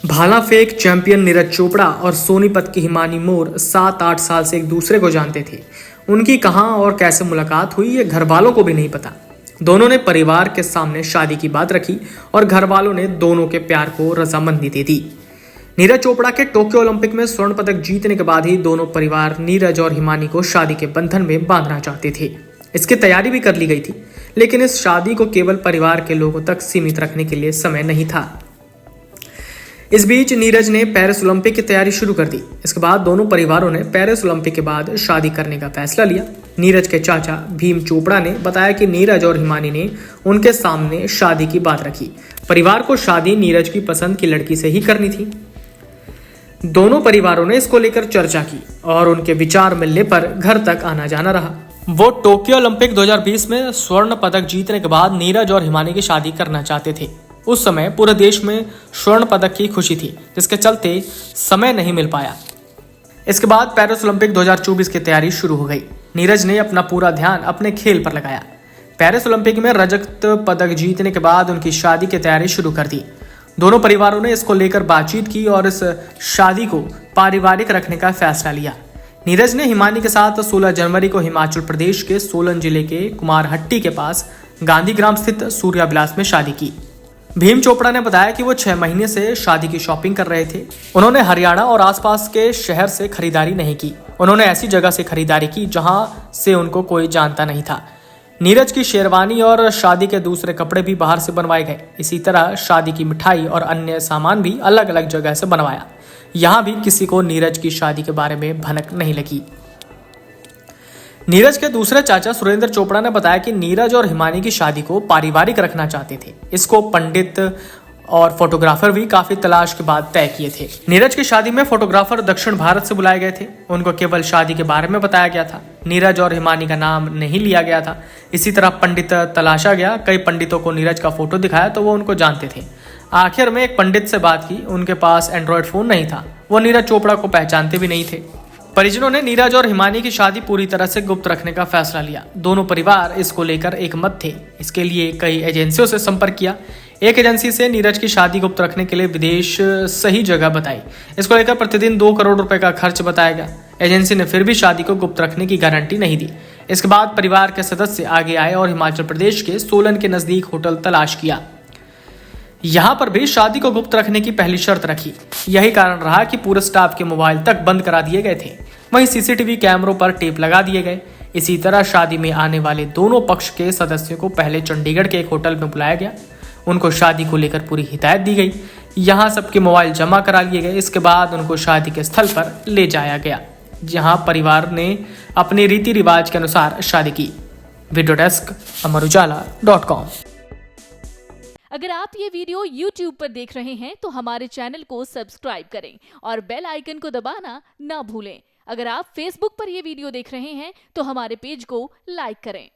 भाला फेंक चैंपियन नीरज चोपड़ा और सोनीपत की हिमानी मोर 7-8 साल से एक दूसरे को जानते थे। उनकी कहां और कैसे मुलाकात हुई ये घर वालों को भी नहीं पता। दोनों ने परिवार के सामने शादी की बात रखी और घर वालों ने दोनों के प्यार को रजामंदी दे दी। नीरज चोपड़ा के टोक्यो ओलंपिक में स्वर्ण पदक जीतने के बाद ही दोनों परिवार नीरज और हिमानी को शादी के बंधन में बांधना चाहते थे। इसकी तैयारी भी कर ली गई थी, लेकिन इस शादी को केवल परिवार के लोगों तक सीमित रखने के लिए समय नहीं था। इस बीच नीरज ने पेरिस ओलंपिक की तैयारी शुरू कर दी। इसके बाद दोनों परिवारों ने पेरिस ओलंपिक के बाद शादी करने का फैसला लिया। नीरज के चाचा भीम चोपड़ा ने बताया कि नीरज और हिमानी ने उनके सामने शादी की बात रखी। परिवार को शादी नीरज की पसंद की लड़की से ही करनी थी। दोनों परिवारों ने इसको लेकर चर्चा की और उनके विचार मिलने पर घर तक आना जाना रहा। वो टोक्यो ओलंपिक 2020 में स्वर्ण पदक जीतने के बाद नीरज और हिमानी की शादी करना चाहते थे। उस समय पूरे देश में स्वर्ण पदक की खुशी थी, जिसके चलते समय नहीं मिल पाया। इसके बाद पेरिस ओलंपिक 2024 की तैयारी शुरू हो गई। नीरज ने अपना पूरा ध्यान अपने खेल पर लगाया। पेरिस ओलंपिक में रजत पदक जीतने के बाद उनकी शादी की तैयारी शुरू कर दी। दोनों परिवारों ने इसको लेकर बातचीत की और इस शादी को पारिवारिक रखने का फैसला लिया। नीरज ने हिमानी के साथ 16 जनवरी को हिमाचल प्रदेश के सोलन जिले के कुमारहट्टी के पास गांधीग्राम स्थित सूर्याविलास में शादी की। भीम चोपड़ा ने बताया कि वो 6 महीने से शादी की शॉपिंग कर रहे थे। उन्होंने हरियाणा और आसपास के शहर से खरीदारी नहीं की। उन्होंने ऐसी जगह से खरीदारी की जहां से उनको कोई जानता नहीं था। नीरज की शेरवानी और शादी के दूसरे कपड़े भी बाहर से बनवाए गए। इसी तरह शादी की मिठाई और अन्य सामान भी अलग अलग जगह से बनवाया। यहाँ भी किसी को नीरज की शादी के बारे में भनक नहीं लगी। नीरज के दूसरे चाचा सुरेंद्र चोपड़ा ने बताया कि नीरज और हिमानी की शादी को पारिवारिक रखना चाहते थे। इसको पंडित और फोटोग्राफर भी काफी तलाश के बाद तय किए थे। नीरज की शादी में फोटोग्राफर दक्षिण भारत से बुलाए गए थे। उनको केवल शादी के बारे में बताया गया था। नीरज और हिमानी का नाम नहीं लिया गया था। इसी तरह पंडित तलाशा गया। कई पंडितों को नीरज का फोटो दिखाया तो वो उनको जानते थे। आखिर में एक पंडित से बात की। उनके पास एंड्रॉयड फोन नहीं था। वो नीरज चोपड़ा को पहचानते भी नहीं थे। परिजनों ने नीरज और हिमानी की शादी पूरी तरह से गुप्त रखने का फैसला लिया। दोनों परिवार इसको लेकर एक मत थे। इसके लिए कई एजेंसियों से संपर्क किया। एक एजेंसी से नीरज की शादी गुप्त रखने के लिए विदेश सही जगह बताई। इसको लेकर प्रतिदिन 2 करोड़ रुपए का खर्च बताया गया। एजेंसी ने फिर भी शादी को गुप्त रखने की गारंटी नहीं दी। इसके बाद परिवार के सदस्य आगे आए और हिमाचल प्रदेश के सोलन के नजदीक होटल तलाश किया। यहाँ पर भी शादी को गुप्त रखने की पहली शर्त रखी। यही कारण रहा कि पूरे स्टाफ के मोबाइल तक बंद करा दिए गए थे। वहीं सीसीटीवी कैमरों पर टेप लगा दिए गए। इसी तरह शादी में आने वाले दोनों पक्ष के सदस्यों को पहले चंडीगढ़ के एक होटल में बुलाया गया। उनको शादी को लेकर पूरी हिदायत दी गई। यहाँ सबके मोबाइल जमा करा लिए गए। इसके बाद उनको शादी के स्थल पर ले जाया गया, जहाँ परिवार ने अपने रीति रिवाज के अनुसार शादी की। Video desk amarujala.com। अगर आप ये वीडियो YouTube पर देख रहे हैं तो हमारे चैनल को सब्सक्राइब करें और बेल आइकन को दबाना ना भूलें। अगर आप Facebook पर ये वीडियो देख रहे हैं तो हमारे पेज को लाइक करें।